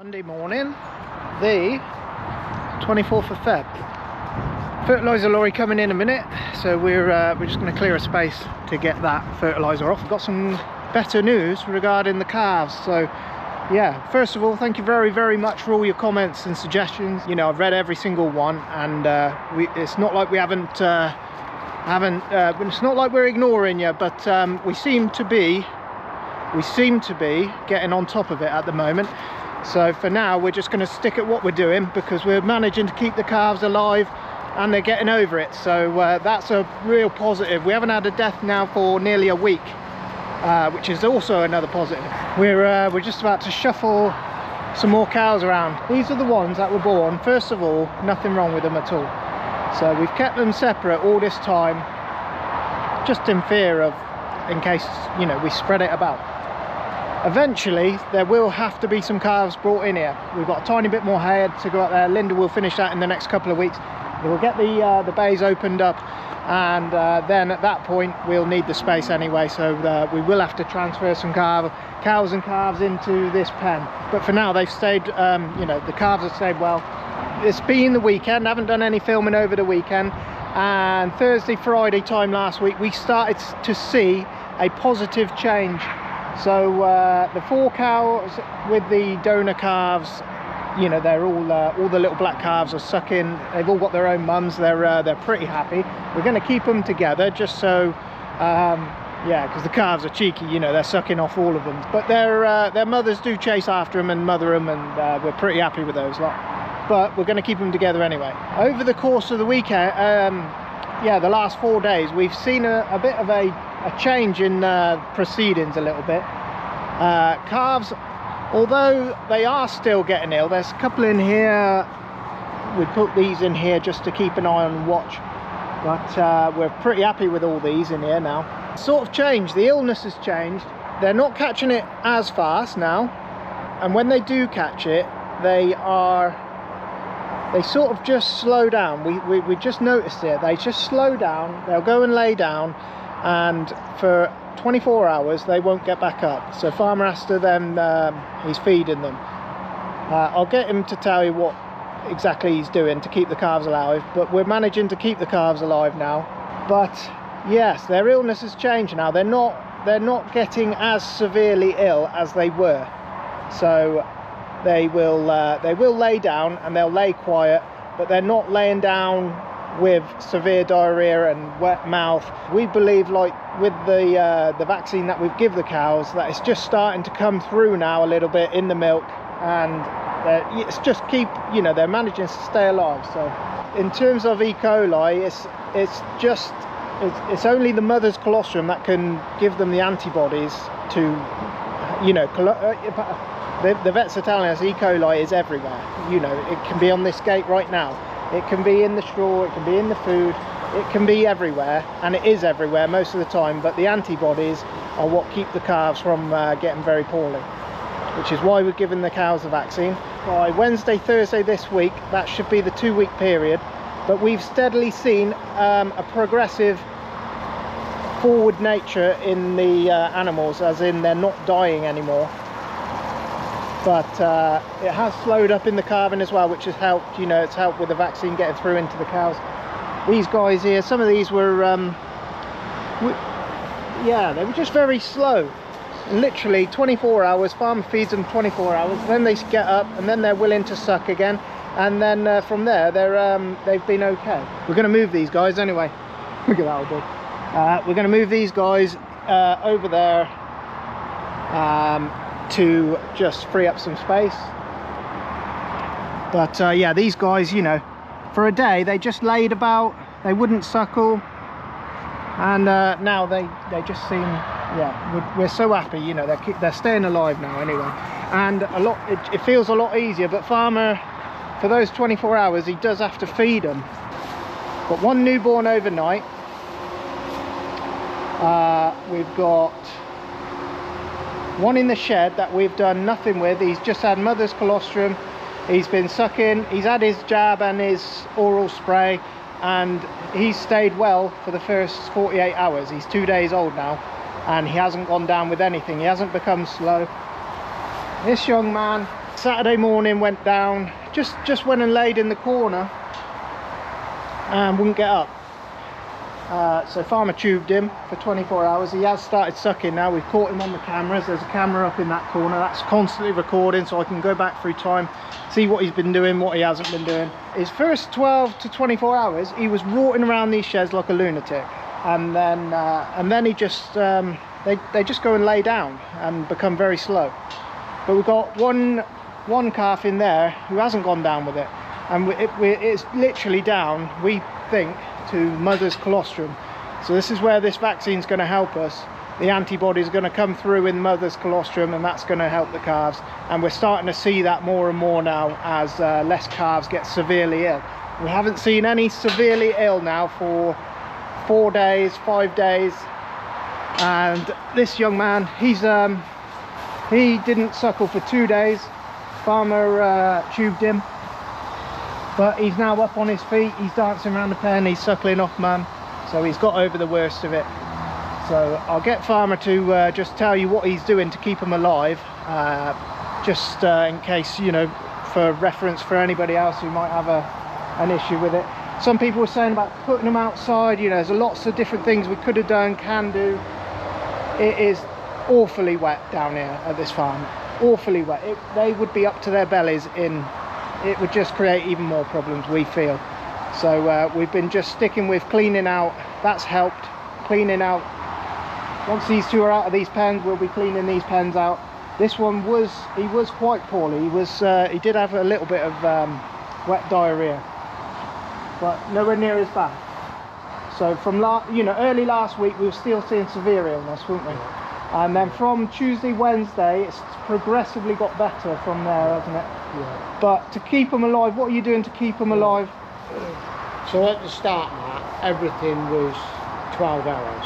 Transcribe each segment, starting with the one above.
Monday morning, the 24th of Feb. Fertiliser lorry coming in a minute, so we're just going to clear a space to get that fertiliser off. We've got some better news regarding the calves. So yeah, first of all, thank you very much for all your comments and suggestions. You know, I've read every single one, and it's not like we haven't it's not like we're ignoring you, but we seem to be getting on top of it at the moment. So for now, we're just going to stick at what we're doing, because we're managing to keep the calves alive and they're getting over it. So that's a real positive. We haven't had a death now for nearly a week, which is also another positive. We're just about to shuffle some more cows around. These are the ones that were born. First of all, nothing wrong with them at all. So we've kept them separate all this time, just in fear of, in case, you know, we spread it about. Eventually there will have to be some calves brought in here. We've got a tiny bit more hay to go up there. Linda will finish that in the next couple of weeks. We'll get the bays opened up, and then at that point we'll need the space anyway, so we will have to transfer some cows and calves into this pen. But for now they've stayed, you know, the calves have stayed well. It's been the weekend, I haven't done any filming over the weekend, and Thursday, Friday time last week we started to see a positive change. So the 4 cows with the donor calves, you know, they're all the little black calves are sucking. They've all got their own mums. They're pretty happy. We're going to keep them together just so, yeah, because the calves are cheeky, you know, they're sucking off all of them. But their mothers do chase after them and mother them, and we're pretty happy with those lot. But we're going to keep them together anyway. Over the course of the weekend, yeah, the last 4 days, we've seen a bit of a change in proceedings a little bit. Calves, although they are still getting ill, there's a couple in here. We put these in here just to keep an eye on and watch, but we're pretty happy with all these in here now. Sort of changed, the illness has changed. They're not catching it as fast now, and when they do catch it, they sort of just slow down. We just noticed it. They just slow down. They'll go and lay down, and for 24 hours they won't get back up. So farmer has to then, he's feeding them. I'll get him to tell you what exactly he's doing to keep the calves alive, but we're managing to keep the calves alive now. But yes, their illness has changed now. They're not getting as severely ill as they were. So they will lay down and they'll lay quiet, but they're not laying down with severe diarrhea and wet mouth. We believe, like with the vaccine that we've given the cows, that it's just starting to come through now a little bit in the milk, and it's just you know, they're managing to stay alive. So in terms of E. coli, it's only the mother's colostrum that can give them the antibodies to, you know, the vets are telling us E. coli is everywhere. You know, it can be on this gate right now. It can be in the straw, it can be in the food, it can be everywhere, and it is everywhere most of the time, but the antibodies are what keep the calves from getting very poorly, which is why we're giving the cows the vaccine. By Wednesday, Thursday this week, that should be the 2-week period, but we've steadily seen a progressive forward nature in the animals, as in they're not dying anymore. But it has slowed up in the calving as well, which has helped. You know, it's helped with the vaccine getting through into the cows. These guys here, some of these were yeah, they were just very slow. Literally 24 hours, farmer feeds them 24 hours, then they get up and then they're willing to suck again, and then from there they've been okay. We're going to move these guys anyway. Look at that old dog. We're going to move these guys over there to just free up some space. But yeah, these guys, you know, for a day they just laid about, they wouldn't suckle, and now they just seem, yeah, we're so happy, you know, they're staying alive now anyway. And it feels a lot easier, but farmer, for those 24 hours he does have to feed them. Got one newborn overnight. We've got one in the shed that we've done nothing with. He's just had mother's colostrum. He's been sucking. He's had his jab and his oral spray, and he's stayed well for the first 48 hours. He's 2 days old now, and he hasn't gone down with anything. He hasn't become slow. This young man, Saturday morning went down, just went and laid in the corner and wouldn't get up. So farmer tubed him for 24 hours. He has started sucking now. We've caught him on the cameras. There's a camera up in that corner that's constantly recording, so I can go back through time, see what he's been doing, what he hasn't been doing. His first 12 to 24 hours he was rorting around these sheds like a lunatic, and then he just they just go and lay down and become very slow. But we've got one calf in there who hasn't gone down with it, and it's literally down, we think, to mother's colostrum. So this is where this vaccine is going to help us. The antibodies are going to come through in mother's colostrum, and that's going to help the calves, and we're starting to see that more and more now as less calves get severely ill. We haven't seen any severely ill now for 4 days, 5 days. And this young man, he didn't suckle for 2 days. Farmer tubed him, but he's now up on his feet, he's dancing around the pen, he's suckling off mum, so he's got over the worst of it. So I'll get farmer to just tell you what he's doing to keep him alive, just in case, you know, for reference for anybody else who might have an issue with it. Some people were saying about putting them outside, you know, there's lots of different things we could have done, can do. It is awfully wet down here at this farm, awfully wet. They would be up to their bellies in, it would just create even more problems, we feel. So we've been just sticking with cleaning out. That's helped, cleaning out. Once these two are out of these pens, we'll be cleaning these pens out. This one he was quite poorly. He did have a little bit of wet diarrhea, but nowhere near as bad. So from early last week we were still seeing severe illness, weren't we? And then from Tuesday, Wednesday, it's progressively got better from there, hasn't it? Yeah. But to keep them alive, what are you doing to keep them alive? So at the start, Matt, everything was 12 hours.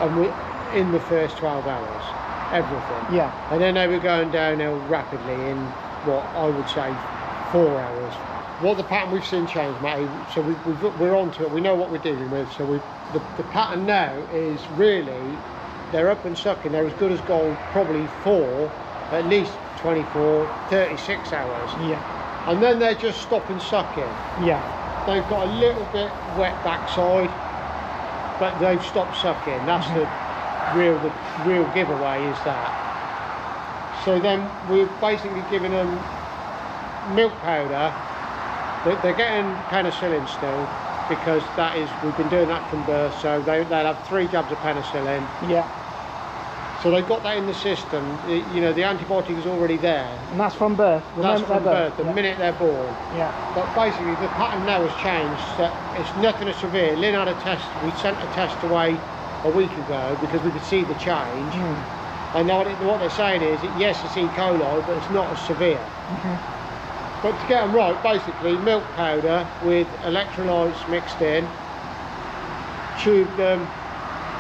And in the first 12 hours, everything. Yeah. And then they were going downhill rapidly in what I would say 4 hours. What the pattern we've seen change, Matty, so we're onto it, we know what we're dealing with. So the pattern now is really, they're up and sucking, they're as good as gold probably for at least 24, 36 hours. Yeah. And then they're just stopping sucking. Yeah. They've got a little bit wet backside, but they've stopped sucking. That's the real giveaway, is that. So then we're basically giving them milk powder. They're getting penicillin still, because we've been doing that from birth, so they'll have 3 jabs of penicillin. Yeah. So they've got that in the system. You know, the antibiotic is already there. And that's from birth? That's from birth, the minute they're born. Yeah. But basically the pattern now has changed. That it's nothing as severe. Lynn had a test, we sent a test away a week ago because we could see the change. And now what they're saying is, yes, it's E. coli, but it's not as severe. But to get them right, basically milk powder with electrolytes mixed in, tube them,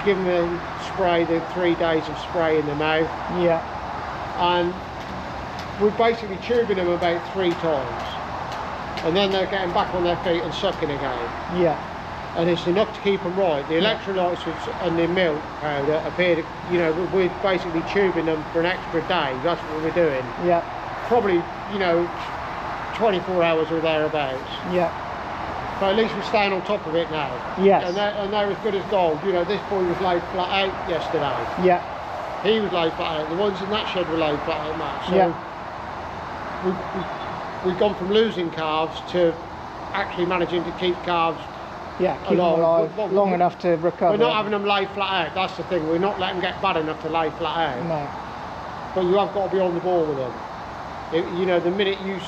give them the 3 days of spray in the mouth. Yeah. And we're basically tubing them about 3 times. And then they're getting back on their feet and sucking again. Yeah. And it's enough to keep them right. The electrolytes and the milk powder appear to, you know, we're basically tubing them for an extra day. That's what we're doing. Yeah. Probably, you know, 24 hours or thereabouts. Yeah. But at least we're staying on top of it now. Yes. And they're as good as gold. You know, this boy was laid flat out yesterday. Yeah. He was laid flat out. The ones in that shed were laid flat out, Matt. So we've gone from losing calves to actually managing to keep calves keep them alive long enough to recover. We're not having them lay flat out. That's the thing. We're not letting them get bad enough to lay flat out. No. But you have got to be on the ball with them. You know, the minute you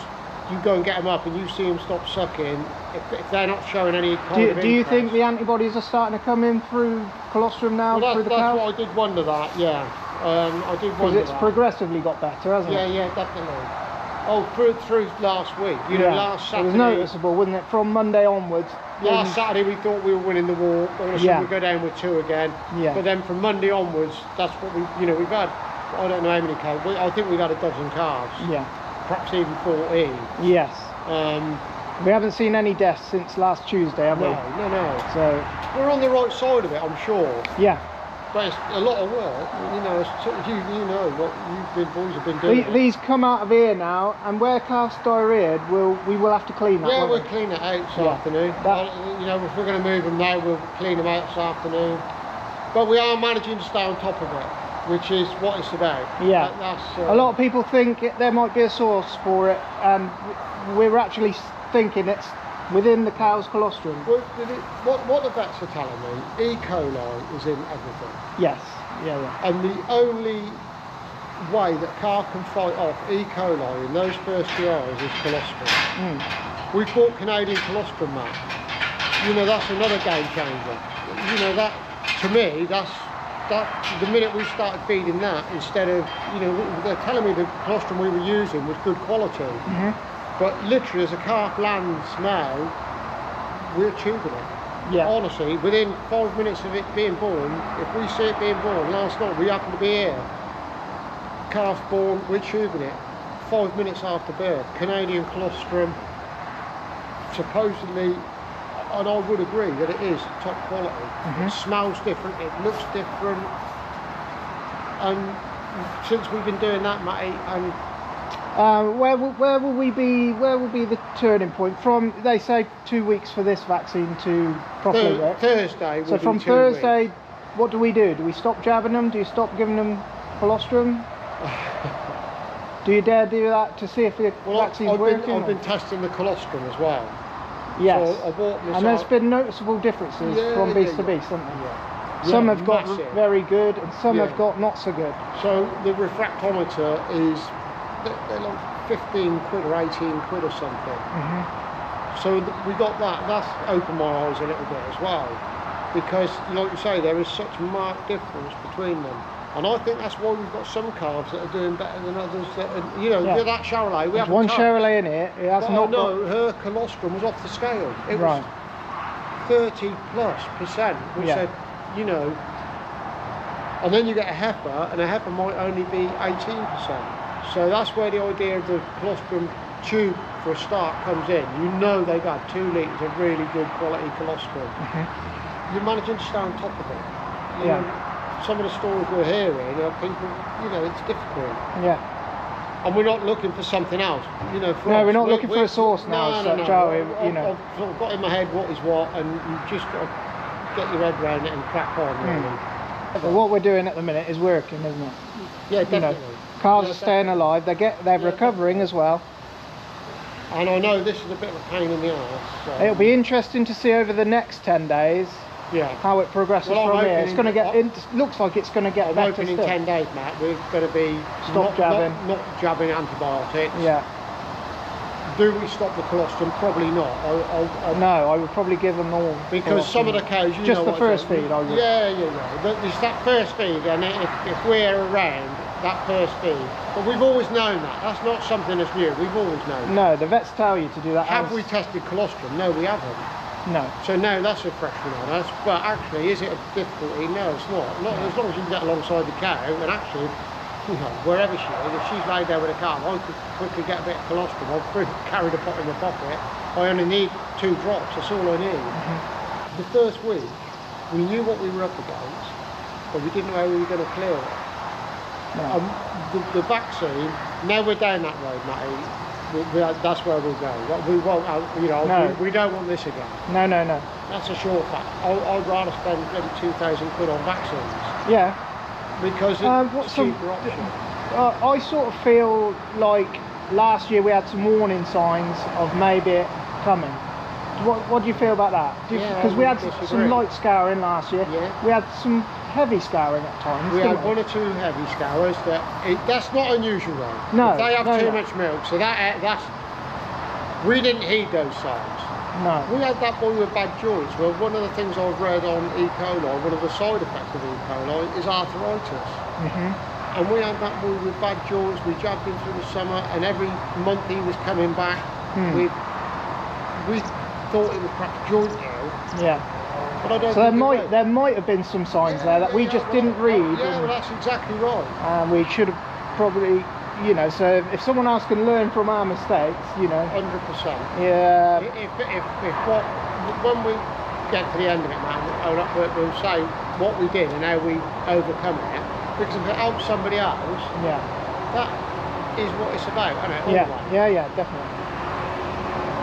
go and get them up and you see them stop sucking, if they're not showing any kind of interest. Do you think the antibodies are starting to come in through colostrum now, through the cows? That's what I did wonder that, yeah. I did wonder because it's progressively got better, hasn't it? Yeah, definitely. Oh, through last week. You know, last Saturday. It was noticeable, wasn't it? From Monday onwards. Last Saturday we thought we were winning the war. All of a sudden we go down with 2 again. Yeah. But then from Monday onwards, that's what we've had. I don't know how many calves. I think we've had a dozen calves. Yeah. Perhaps even 14. Yes. We haven't seen any deaths since last Tuesday, have we? No. So we're on the right side of it, I'm sure. Yeah. but it's a lot of work. You know, you know what boys have been doing. These come out of here now, and where calves diarrheaed, we will have to clean that. Yeah, won't we'll we? clean it out this afternoon. You know, if we're going to move them now, we'll clean them out this afternoon. But we are managing to stay on top of it, which is what it's about. Yeah. That's, a lot of people think there might be a source for it, and we're actually thinking it's within the cow's colostrum. Well, what the vets are telling me, E. coli is in everything. Yes. Yeah. And the only way that cow can fight off E. coli in those first few hours is colostrum. We bought Canadian colostrum, Matt. You know, that's another game changer. You know, that, to me, that the minute we started feeding that, instead of, you know, they're telling me the colostrum we were using was good quality. But literally, as a calf lands now, we're tubing it. Yeah. Honestly, within 5 minutes of it being born, if we see it being born, last night we happened to be here, calf born, we're tubing it. 5 minutes after birth, Canadian colostrum, supposedly, and I would agree that it is top quality. It smells different, it looks different, and since we've been doing that, Matty, and where will we be? Where will be the turning point from? They say 2 weeks for this vaccine to properly work. Thursday. So from Thursday, what do we do? Do we stop jabbing them? Do you stop giving them colostrum? Do you dare do that to see if the vaccine's working? I've been testing the colostrum as well. Yes. So I bought myself, and there's been noticeable differences from beast to beast, haven't there? Yeah. Some have got massive. very good, and some have got not so good. So the refractometer is they're like 15 quid or 18 quid or something. So we got that. That's opened my eyes a little bit as well, because like you say, there is such marked difference between them. And I think that's why we've got some calves that are doing better than others. That are, you know, that Charolais. There's one Charolais in here. It has not no, her colostrum was off the scale. It was 30+%. We said, you know, and then you get a heifer, and a heifer might only be 18%. So that's where the idea of the colostrum tube for a start comes in. You know they've had 2 litres of really good quality colostrum. You're managing to stay on top of it. You know, some of the stories we're hearing are people, you know, it's difficult. Yeah. And we're not looking for something else, you know. No, we're not looking for a source now. No. You know, I've sort of got in my head what is what, and you've just got to get your head around it and crack on, really. But what we're doing at the minute is working, isn't it? Yeah, definitely. You know, calves are staying alive. They're recovering as well. And I know this is a bit of a pain in the arse. So. It'll be interesting to see over the next 10 days. How it progresses from here. It's going to get. It looks like it's going to get better still. In 10 days, Matt, we're going to be not jabbing antibiotics. Yeah. Do we stop the colostrum? Probably not. No, I would probably give them all. Because some of the cows, you just know the first feed, I would. Yeah. There's that first feed, and if we're around that first feed, but we've always known that. That's not something that's new. We've always known. No, the vets tell you to do that. Have we tested colostrum? No, we haven't. No. So now that's a fresh one on us. But actually, is it a difficulty? No, it's not. Not as long as you can get alongside the cow, and actually, you know, wherever she is, if she's laid there with a calf, I could quickly get a bit of colostrum. I've carried a pot in my pocket. I only need 2 drops. That's all I need. The first week, we knew what we were up against, but we didn't know how we were going to clear it. No. The vaccine. Now we're down that road, Matty. That's where we'll go. We won't, you know, we don't want this again. No. That's a sure fact. I'd rather spend maybe 2,000 quid on vaccines. Yeah. Because it's a cheaper option. I sort of feel like last year we had some warning signs of maybe it coming. What do you feel about that? Because we had some light scouring last year. Yeah. We had some heavy scouring at times. We had 1 or 2 heavy scours. That's not unusual though. No. If they have too much milk, so that's we didn't heed those signs. No. We had that boy with bad joints. Well, one of the things I've read on E. coli, one of the side effects of E. coli is arthritis. And we had that boy with bad joints. We jabbed him through the summer, and every month he was coming back. We thought it was perhaps joint ill. Yeah. But I don't so there might have been some signs there that we just didn't read. Yeah, well, that's exactly right. And we should have probably, you know, so if someone else can learn from our mistakes, you know. 100%. Yeah. If when we get to the end of it, man, we'll say what we did and how we overcome it. Because if it helps somebody else, Yeah. that is what it's about, isn't it? Yeah, definitely.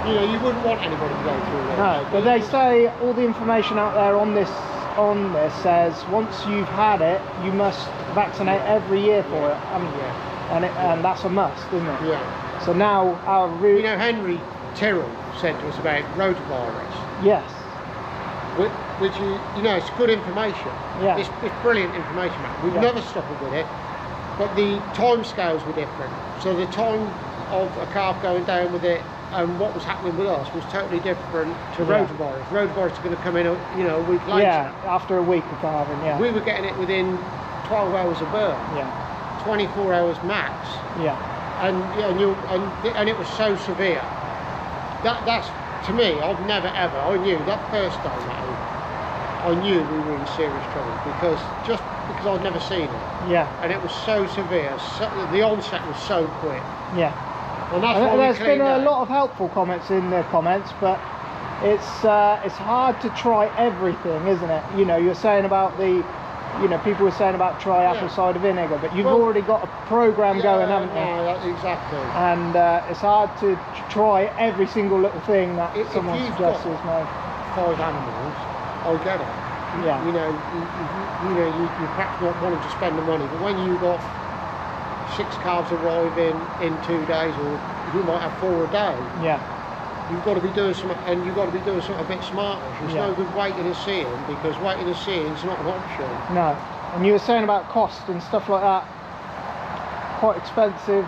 You know, you wouldn't want anybody to go through this. No, but they say all the information out there on this says once you've had it, you must vaccinate every year for it, and that's a must, isn't it? Yeah. So now our route. You know, Henry Tyrrell said to us about rotavirus. Yes. Which you know, it's good information. Yeah. It's brilliant information, man. We've Yeah. never stopped with it, but the time scales were different. So the time of a calf going down with it and what was happening with us was totally different to Yeah. rotavirus. Rotavirus is going to come in, a week later. Yeah, after a week of calving. Yeah. We were getting it within 12 hours of birth, Yeah. 24 hours max, Yeah. and it was so severe. That's to me. I've never ever. I knew that first day, mate. I knew we were in serious trouble because I'd never seen it, Yeah. and it was so severe. The onset was so quick, Yeah. and that's And why there's we been cleaned a up. lot of helpful comments in the comments, but it's hard to try everything, isn't it? You know, you're saying about people were saying about try apple cider vinegar, but you've already got a program going, haven't you? Yeah, exactly. And it's hard to try every single little thing that If someone you've suggests got- is made. 5 animals, I get it. Yeah. You know, you perhaps not wanting to spend the money, but when you got 6 calves arriving in 2 days, or you might have 4 a day, Yeah. you've got to be doing something, and you've got to be doing something a bit smarter. It's Yeah. no good waiting and seeing, because waiting and seeing is not an option. No. And you were saying about cost and stuff like that. Quite expensive.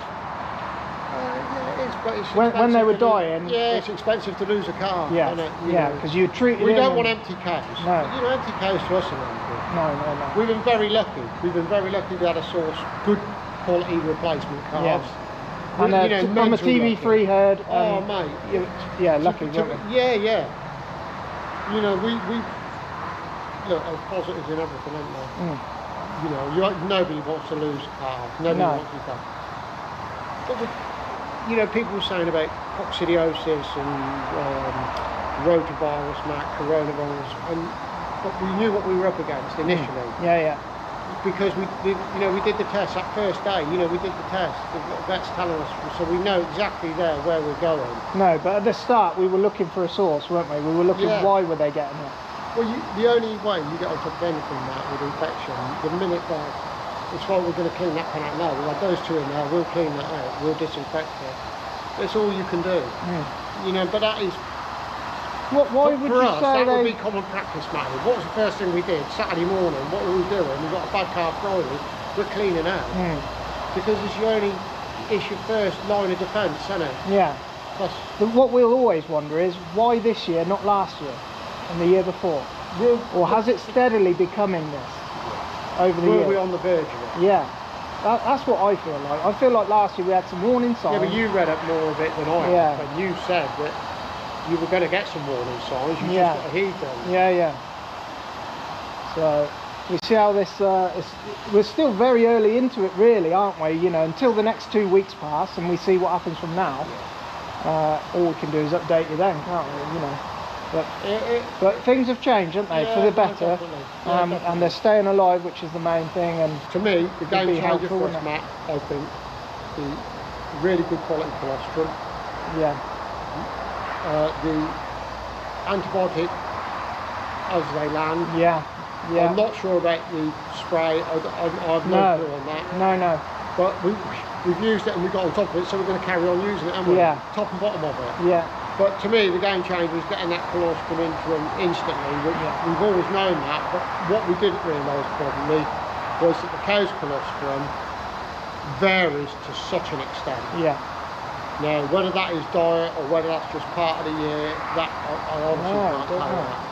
Yeah, it is, but it's When they expensive were to lose- dying, yeah, it's expensive to lose a calf. Yeah. isn't it? You Yeah, know. because you treated We them don't and- want empty cows. No. You know, empty cows to us are empty. No. We've been very lucky. We've been very lucky to have a source good quality replacement calves. Yeah. We- And you know, from a mental TV3 herd. Oh, mate. Yeah, lucky, weren't we? Yeah. You know, we look, there's positives in everything, isn't there? Mm. You know, nobody wants to lose a calf. Nobody No. wants to lose a calf. But you know, people were saying about coccidiosis and rotavirus, coronavirus, but we knew what we were up against initially. Yeah. Because we did the test that first day. You know, we did the test. The vet's telling us, so we know exactly there where we're going. No, but at the start we were looking for a source, weren't we? We were looking why were they getting it? Well, the only way you get on top of anything with infection, the minute that it's why we're going to clean that pen out now. We've had those 2 in there. We'll clean that out. We'll disinfect it. That's all you can do. You know, but that is. Why would for you us, say that would they? be common practice, Matty. What was the first thing we did? Saturday morning, what were we doing? We got a bad calf Friday. We're cleaning out because it's your only issue first line of defence, isn't it? Yeah. Plus, What we'll always wonder is why this year, not last year, and the year before, or has it steadily becoming this over the were years? we on the verge of it? Yeah. That's what I feel like. I feel like last year we had some warning signs. Yeah, but you read up more of it than I Yeah. have, and you said that you were going to get some warning signs. You Yeah. just got to heed them. Yeah. So we see how this. We're still very early into it, really, aren't we? You know, until the next 2 weeks pass and we see what happens from now. All we can do is update you then, can't we? You know. But things have changed, haven't they, for the better, Definitely. Yeah, and definitely. they're staying alive, which is the main thing. And To me, the game be changer helpful, for us, wouldn't it? Matt, I think, the really good quality colostrum, yeah, the antibiotic as they land. yeah. I'm not sure about the spray. I've no clue on that. No. But we've used it and we got on top of it, so we're going to carry on using it, haven't we? Yeah. Top and bottom of it. Yeah, But to me, the game changer is getting that colostrum into them instantly, which we've always known that, but what we didn't realise probably was that the cow's colostrum varies to such an extent. yeah. Now, whether that is diet or whether that's just part of the year, that I obviously No, can't don't tell know. that.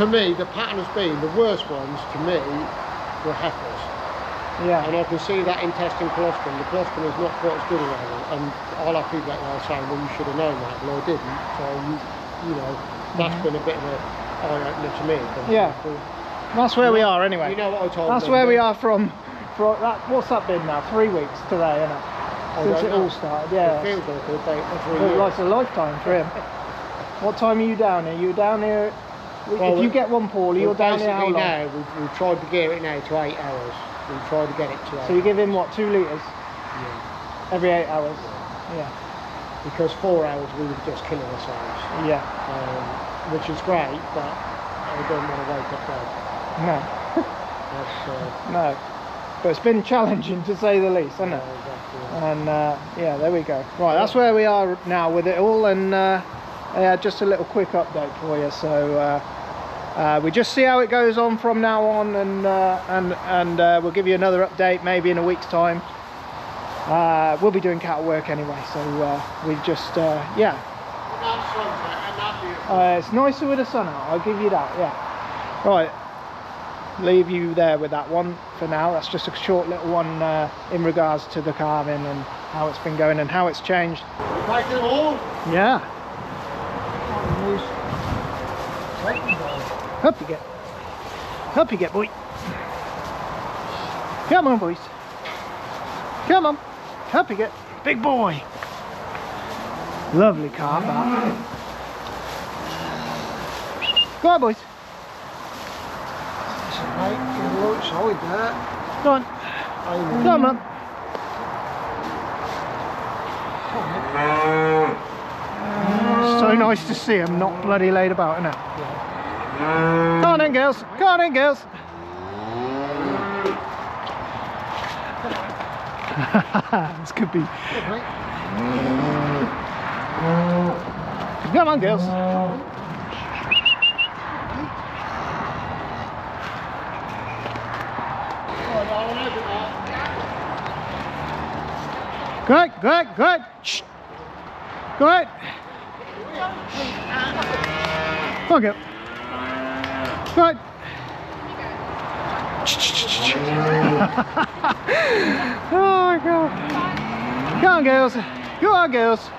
To me, the pattern has been, the worst ones to me were heifers. Yeah, And I can see that in testing colostrum. The colostrum is not quite as good as that. And I'll have people out there saying, well, you should have known that. Well, I didn't. So, you know, that's been a bit of an eye-opener to me. Yeah. that's where we are anyway. You know what I told That's them, where we yeah? are from that. What's that been now? 3 weeks today, isn't it? I Since don't it know. all started, yeah. It feels like a day, Feels like a lifetime for him. What time are you down here? You were down here if you get one poorly, you're down here how basically long? now, we've tried to gear it now to 8 hours. We've tried to get it to 8. So you give him what, 2 litres Yeah. every 8 hours? Yeah. Because 4 hours we were just killing ourselves. Yeah. Which is great, but I don't want to wake up dead. No. That's, No. But it's been challenging to say the least, hasn't it? exactly. And yeah, there we go. Right, that's where we are now with it all, and yeah, just a little quick update for you. So we just see how it goes on from now on, and we'll give you another update maybe in a week's time. We'll be doing cattle work anyway, so we just yeah. It's nicer with the sun out, I'll give you that. Yeah. Right. Leave you there with that one for now. That's just a short little one in regards to the calving and how it's been going and how it's changed. Take them all? Yeah. Up you get. Up you get, boy. Come on, boys. Come on. Up you get. Big boy. Lovely calf, that. Go on, boys. Solid there. Go on. Come on. So nice to see them not bloody laid about, isn't it? Come on in, girls. Come on in, girls. This could be. Come on, girls. Good, good, good. Shh. Good. Okay. Good. Oh my God. Come on, girls. Go on, girls.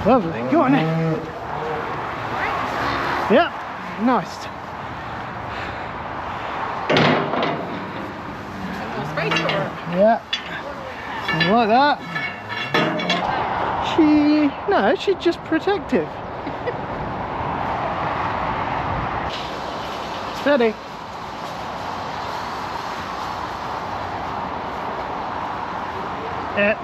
Lovely. Go on then. Yeah. Nice. Yeah, something like that. She's just protective. Steady. Yeah.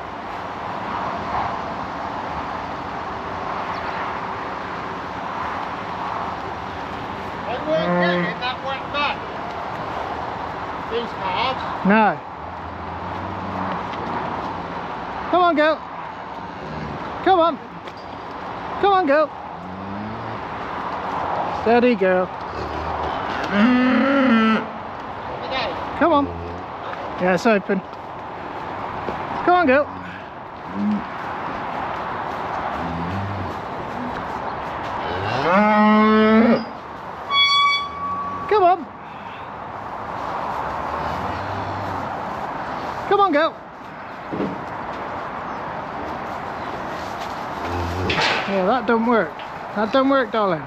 They weren't getting that wet back. These calves. No. Come on, girl. Come on. Come on, girl. Steady, girl. Come on. Yeah, it's open. Come on, girl. Come on. Come on, girl. Yeah, that don't work. That don't work, darling.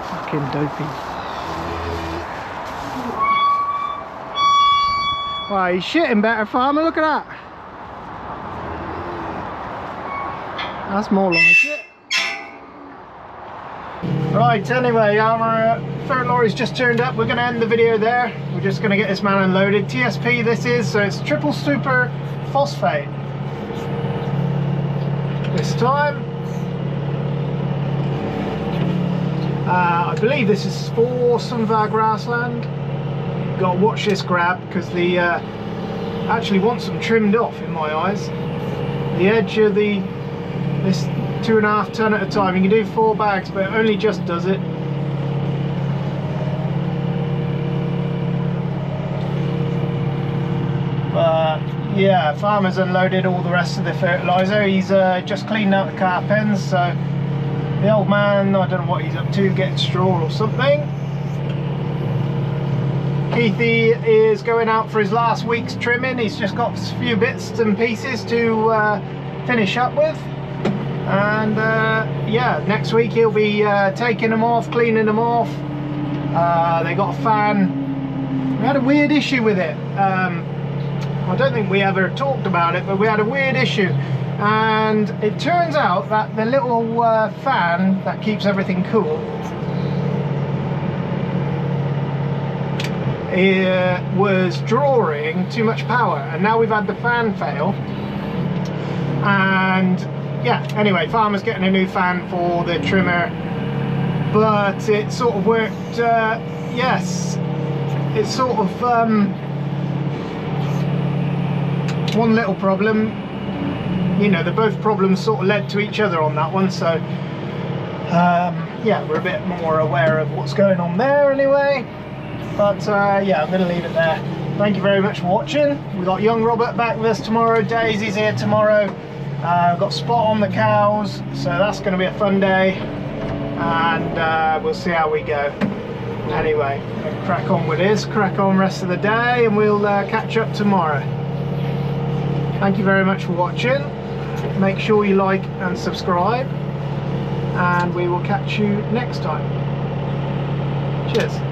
Fucking dopey. Wow, he's shitting better, farmer. Look at that. That's more like it. Right, anyway, our third lorry's just turned up. We're going to end the video there. We're just going to get this man unloaded. TSP this is, so it's triple super phosphate. This time. I believe this is for some of our grassland. You've got to watch this grab because the actually wants them trimmed off in my eyes. The edge of this 2.5 ton at a time. You can do 4 bags, but it only just does it. Yeah, farmer's unloaded all the rest of the fertiliser. He's just cleaned out the calf pens, so the old man, I don't know what he's up to, getting straw or something. Keithy is going out for his last week's trimming. He's just got a few bits and pieces to finish up with. And yeah, next week he'll be taking them off, cleaning them off. They got a fan we had a weird issue with it. I don't think we ever talked about it, but we had a weird issue, and it turns out that the little fan that keeps everything cool was drawing too much power, and now we've had the fan fail. And yeah, anyway, farmer's getting a new fan for the trimmer, but it sort of worked. Yes, it's sort of one little problem, you know, the both problems sort of led to each other on that one. So yeah, we're a bit more aware of what's going on there anyway. But yeah, I'm going to leave it there. Thank you very much for watching. We've got young Robert back with us tomorrow. Daisy's here tomorrow. We've got Spot on the cows, so that's going to be a fun day. And we'll see how we go. Anyway, crack on with this, crack on rest of the day, and we'll catch up tomorrow. Thank you very much for watching. Make sure you like and subscribe, and we will catch you next time. Cheers.